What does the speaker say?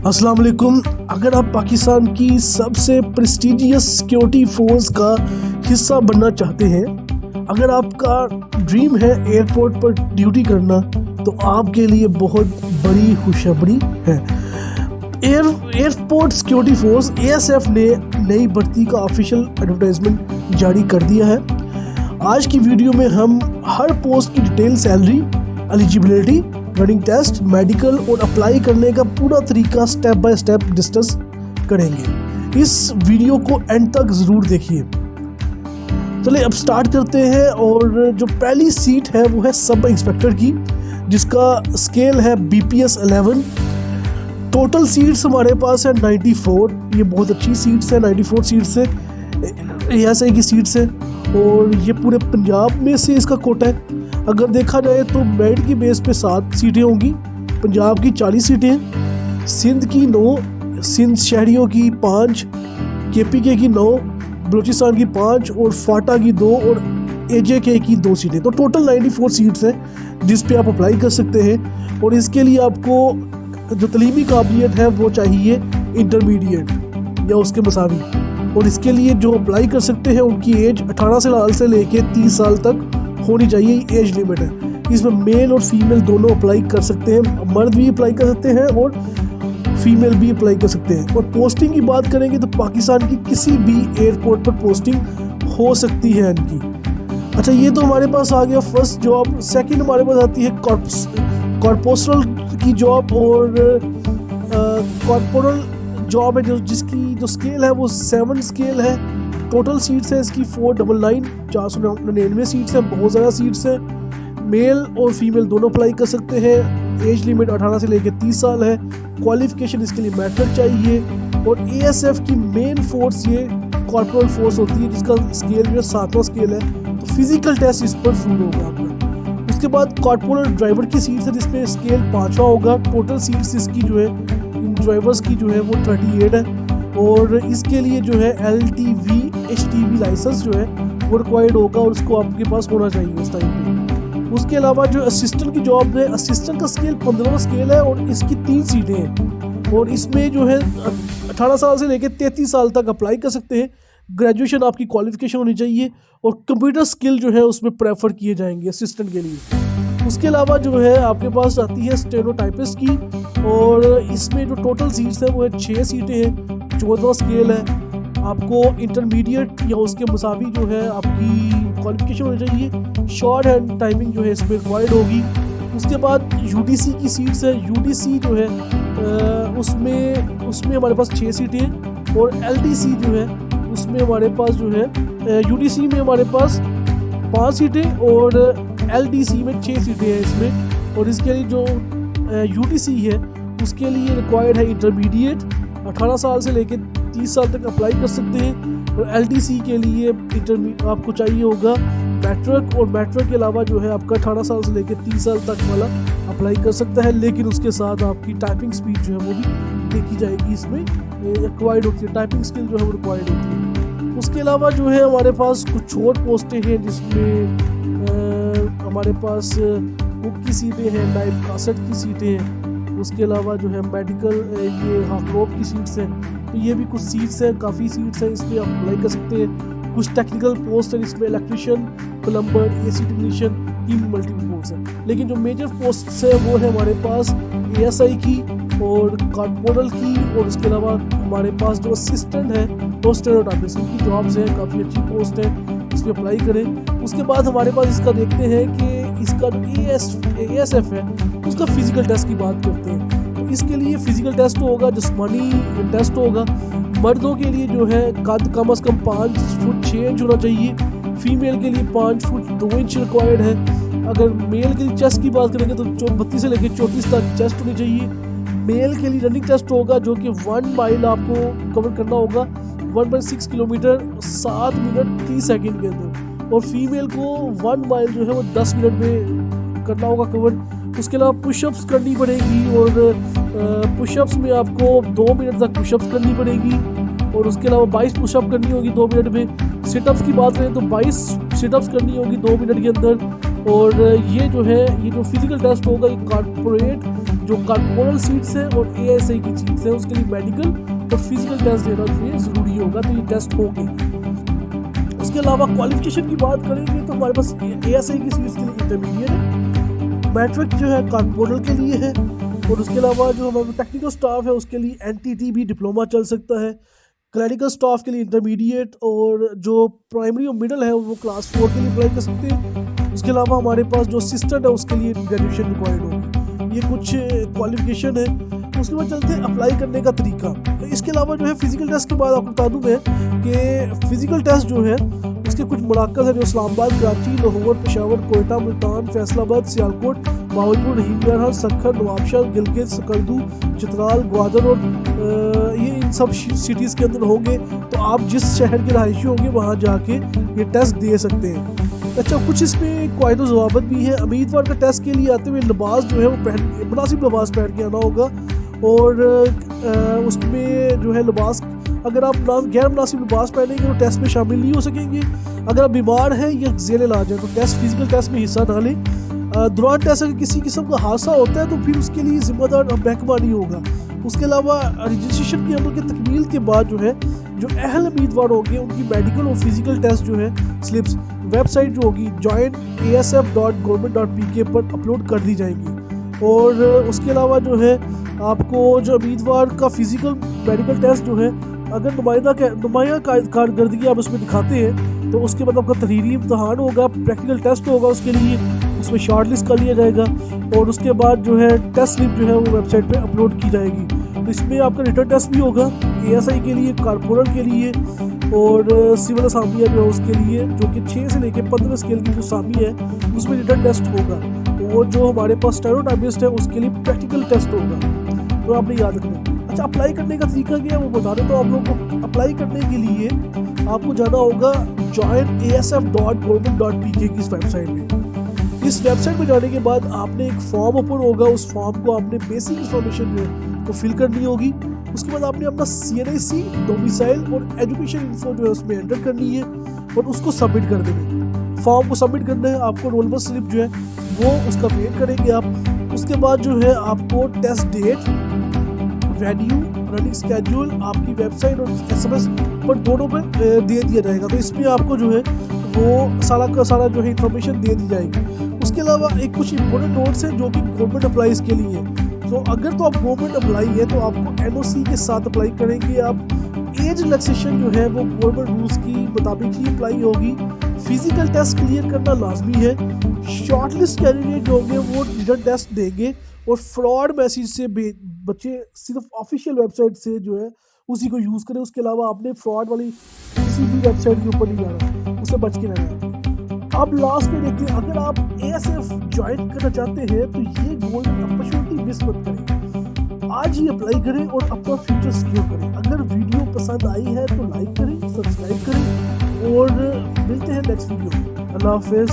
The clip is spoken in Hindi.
अस्सलाम वालेकुम। अगर आप पाकिस्तान की सबसे प्रेस्टिजियस सिक्योरिटी फोर्स का हिस्सा बनना चाहते हैं, अगर आपका ड्रीम है एयरपोर्ट पर ड्यूटी करना, तो आपके लिए बहुत बड़ी खुशखबरी है। एयरपोर्ट सिक्योरिटी फोर्स ASF ने नई भर्ती का ऑफिशियल एडवर्टाइजमेंट जारी कर दिया है। आज की वीडियो में हम हर पोस्ट की detail, salary, eligibility, running test, medical और अप्लाई करने का पूरा तरीका स्टेप बाय स्टेप डिस्कस करेंगे। इस वीडियो को एंड तक ज़रूर देखिए। चलिए अब स्टार्ट करते हैं। और जो पहली सीट है वो है सब इंस्पेक्टर की, जिसका स्केल है BPS 11। टोटल सीट्स हमारे पास है 94। ये बहुत अच्छी सीट्स है। 94 सीट्स है, ASI की सीट्स है और ये पूरे पंजाब में से इसका कोटा है। अगर देखा जाए तो मेरिट की बेस पे 7 सीटें होंगी। पंजाब की 40 सीटें हैं, सिंध की 9, सिंध शहरियों की 5, KPK की 9, बलूचिस्तान की 5 और फाटा की 2 और AJK की 2 सीटें। तो टोटल 94 सीट्स हैं जिस पे आप अप्लाई कर सकते हैं। और इसके लिए आपको जो तलीमी काबिलियत है वो चाहिए इंटरमीडिएट या उसके मसावी। और इसके लिए जो अप्लाई कर सकते हैं उनकी एज 18 साल से लेके 30 साल तक होनी चाहिए, एज लिमिट है। इसमें मेल और फीमेल दोनों अप्लाई कर सकते हैं। मर्द भी अप्लाई कर सकते हैं और फीमेल भी अप्लाई कर सकते हैं। और पोस्टिंग की बात करेंगे तो पाकिस्तान की किसी भी एयरपोर्ट पर पोस्टिंग हो सकती है इनकी। अच्छा, ये तो हमारे पास आ गया फर्स्ट जॉब। सेकंड हमारे पास आती है कॉर्पोरल की जॉब। और कॉर्पोरल जॉब है जिसकी जो स्केल है वो 7 स्केल है। टोटल सीट्स है इसकी 499, 499 सीट्स हैं। बहुत ज़्यादा सीट्स हैं। मेल और फीमेल दोनों अप्लाई कर सकते हैं। एज लिमिट 18 से लेकर 30 साल है। क्वालिफिकेशन इसके लिए मैट्रिक चाहिए। और ASF की मेन फोर्स ये कॉर्पोरल फोर्स होती है, जिसका स्केल जो है 7वां स्केल है। तो फिजिकल टेस्ट इस पर शुरू होगा आपका। उसके बाद कॉर्पोरल ड्राइवर की सीट्स है जिसमें स्केल 5वां होगा। टोटल सीट्स इसकी जो है ड्राइवर्स की जो है वो 38 है। और इसके लिए जो है LTV HTV लाइसेंस जो है वो रिक्वायर्ड होगा और उसको आपके पास होना चाहिए उस टाइम पे। उसके अलावा जो असिस्टेंट की जॉब है, असिस्टेंट का स्केल 15वां स्केल है और इसकी 3 सीटें हैं। और इसमें जो है 18 साल से लेकर 33 साल तक अप्लाई कर सकते हैं। ग्रेजुएशन आपकी क्वालिफिकेशन होनी चाहिए और कंप्यूटर स्किल जो है उसमें प्रेफर किए जाएंगे असिस्टेंट के लिए। उसके अलावा जो है आपके पास आती है स्टेनोटाइपिस्ट की। और इसमें जो टोटल सीट्स हैं वो है 6 सीटें हैं। 14वां स्केल है। आपको इंटरमीडिएट या उसके मुसावी जो है आपकी क्वालिफिकेशन होनी चाहिए। शॉर्ट हैंड टाइमिंग जो है इसमें रिक्वायर्ड होगी। उसके बाद UDC की सीट्स है। UDC जो है उसमें हमारे पास 6 सीटें हैं। और LDC जो है उसमें हमारे पास जो है UDC में हमारे पास 5 सीटें और LDC में 6 सीटें हैं इसमें। और इसके लिए जो UDC है उसके लिए रिक्वायर्ड है इंटरमीडिएट, 18 साल से लेकर 30 साल तक अप्लाई कर सकते हैं। और LDC के लिए आपको चाहिए होगा मैट्रिक। और मैट्रिक के अलावा जो है आपका 18 साल से लेकर 30 साल तक वाला अप्लाई कर सकता है। लेकिन उसके साथ आपकी टाइपिंग स्पीड जो है वो भी देखी जाएगी, इसमें रिक्वायर्ड होती है। टाइपिंग स्किल जो है वो रिक्वायर्ड होती है। उसके अलावा जो है हमारे पास कुछ और पोस्टें हैं जिसमें हमारे पास कुक की सीटें हैं, नाइब कासट की सीटें हैं। उसके अलावा जो है मेडिकल ये हाफरोप की सीट्स हैं। तो ये भी कुछ सीट्स हैं, काफ़ी सीट्स हैं, इसमें आप अप्लाई कर सकते हैं। कुछ टेक्निकल पोस्ट है इसमें इलेक्ट्रिशियन, प्लम्बर, AC टेक्नीशियन की मल्टीपल पोस्ट है। लेकिन जो मेजर पोस्ट है वो है हमारे पास ASI की और कॉर्पोरल की। और उसके अलावा हमारे पास जो असिस्टेंट है वो स्टेनोटाइपिस्ट की जॉब्स हैं, काफ़ी अच्छी पोस्ट है, इसमें अप्लाई करें। उसके बाद हमारे पास इसका देखते हैं कि इसका जो ASF है उसका फिजिकल टेस्ट की बात करते हैं। तो इसके लिए फिजिकल टेस्ट होगा, जिस्मानी टेस्ट होगा। मर्दों के लिए जो है कद कम से कम 5 फुट 6 इंच होना चाहिए। फीमेल के लिए 5 फुट 2 इंच रिक्वायर्ड है। अगर मेल के लिए चेस्ट की बात करेंगे तो 32 से लेकर 34 तक चेस्ट होनी चाहिए। मेल के लिए रनिंग टेस्ट होगा जो कि 1 माइल आपको कवर करना होगा, 1.6 किलोमीटर 7 मिनट 30 सेकेंड के अंदर। और फीमेल को 1 माइल जो है वो 10 मिनट में करना होगा कवर। उसके अलावा पुशअप्स करनी पड़ेगी और पुशअप्स में आपको 2 मिनट तक पुशअप्स करनी पड़ेगी। और उसके अलावा 22 पुशअप करनी होगी 2 मिनट में। सिटअप्स की बात करें तो 22 सिटअप्स करनी होगी 2 मिनट के अंदर। और ये जो फिजिकल टेस्ट होगा ये कॉर्पोरेट जो कॉर्पोरल सीट्स हैं और ASI की सीट्स हैं उसके लिए मेडिकल और फिजिकल टेस्ट देना जो है ज़रूरी होगा, तो ये टेस्ट होंगे। उसके अलावा क्वालिफिकेशन की बात करेंगे तो हमारे पास ASI की सीट्स के लिए इंटरमीडिएट है, मैट्रिक जो है कॉर्पोरल के लिए है, और उसके अलावा जो हमारा टेक्निकल स्टाफ है उसके लिए NTT भी डिप्लोमा चल सकता है, क्लरिकल स्टाफ के लिए इंटरमीडिएट, और जो प्राइमरी और मिडल है वो क्लास 4 के लिए अप्लाई कर सकते हैं। उसके अलावा हमारे पास जो असिस्टेंट है उसके लिए ग्रेजुएशन रिक्वायर्ड होगी। ये कुछ क्वालिफिकेशन है। उसके बाद चलते हैं अप्लाई करने का तरीका। तो इसके अलावा जो है फिजिकल टेस्ट के बाद आपको बता दूँ मैं कि फिजिकल टेस्ट जो है उसके कुछ मराकज़ है जो इस्लामाबाद, कराची, लाहौर, पेशावर, कोयटा, मुल्तान, फैसलाबाद, सियालकोट, बावलपुर, रहीम बहरहाल, सक्खर, नवाबशाह, गिलगित, सकरदू, चित्राल, ग्वादर और ये इन सब सिटीज़ के अंदर होंगे। तो आप जिस शहर के रहायशी होंगे वहाँ जाके ये टेस्ट दे सकते हैं। अच्छा, कुछ इसमें क़वाइद व ज़वाबित भी है। उम्मीदवार का टेस्ट के लिए आते हुए लिबास जो है वो मुनासिब लिबास पहन के आना होगा, और उसमें जो है लिबास अगर आप गैर मुनासिब लिबास पहनेंगे तो टेस्ट में शामिल नहीं हो सकेंगे। अगर आप बीमार हैं या ज़ेल इलाज है तो फिजिकल टेस्ट में हिस्सा ना लें। दौरान टेस्ट अगर किसी किस्म का हादसा होता है तो फिर उसके लिए जिम्मेदार महकमा नहीं होगा। उसके अलावा रजिस्ट्रेशन के अमल के तकमील के बाद जो है जो अहल उम्मीदवार होंगे उनकी मेडिकल और फिजिकल टेस्ट जो है स्लिप्स वेबसाइट जो होगी joinasf.government.pk पर अपलोड कर दी जाएंगी। और उसके अलावा जो है आपको जो उम्मीदवार का फिजिकल मेडिकल टेस्ट जो है अगर नुमाया कारकर्दगी आप उसमें दिखाते हैं तो उसके बाद आपका तहरीरी इम्तहान होगा, प्रैक्टिकल टेस्ट होगा, उसके लिए उसमें शॉर्ट लिस्ट कर लिया जाएगा, और उसके बाद जो है टेस्ट स्लिप जो है वो वेबसाइट पे अपलोड की जाएगी। तो इसमें आपका रिटर्न टेस्ट भी होगा ASI के लिए, कॉर्पोरल के लिए और सिविल असामिया जो है उसके लिए, जो कि 6 से लेकर 15 स्केल की जो असामी है उसमें रिटर्न टेस्ट होगा। और जो हमारे पास स्टेनोटाइपिस्ट है उसके लिए प्रैक्टिकल टेस्ट होगा, तो आपने याद रखना। अच्छा, अप्लाई करने का तरीका क्या है वो बता दें। तो आप लोगों को अप्लाई करने के लिए आपको जाना होगा joinasf.government.pk की इस वेबसाइट में। इस वेबसाइट में जाने के बाद आपने एक फॉर्म ओपन होगा, उस फॉर्म को आपने बेसिक इंफॉर्मेशन जो है वो फिल करनी होगी। उसके बाद आपने अपना CNIC, डोमिसाइल और एजुकेशन इन्फो जो है उसमें एंटर करनी है और उसको सबमिट कर देना। फॉर्म को सबमिट करना है, आपको रोल नंबर स्लिप जो है वो उसका वेट करेंगे आप। उसके बाद जो है आपको test date, venue, running schedule आपकी वेबसाइट और SMS पर दोनों पर दे दिया जाएगा। तो इसमें आपको जो है वो सारा का सारा जो है इंफॉर्मेशन दे दी जाएगी। उसके अलावा एक कुछ इंपॉर्टेंट नोट्स हैं जो कि गवर्नमेंट अप्लाईज के लिए। तो अगर तो आप गवर्नमेंट अप्लाई है तो आपको NOC के साथ अप्लाई करेंगे आप। एज रिलैक्सेशन जो है वो गवर्नमेंट रूल्स की मुताबिक ही अप्लाई होगी। फिजिकल टेस्ट क्लियर करना लाजमी है। शॉर्टलिस्ट कैंडिडेट जो होंगे वो रिटन टेस्ट देंगे, और फ्रॉड मैसेज से बच्चे सिर्फ ऑफिशियल वेबसाइट से जो है उसी को यूज़ करें। उसके अलावा आपने फ्रॉड वाली किसी भी वेबसाइट के ऊपर नहीं जाना, उससे बच के रहना। अब लास्ट में देखते हैं, अगर आप ASF ज्वाइन करना चाहते हैं तो ये गोल्डन अपॉर्चुनिटी मिस मत करें। आज ही अप्लाई करें और अपना फ्यूचर सिक्योर करें। अगर वीडियो पसंद आई है तो लाइक करें, सब्सक्राइब करें, और मिलते हैं नेक्स्ट वीडियो में। अल्लाह हाफिज़।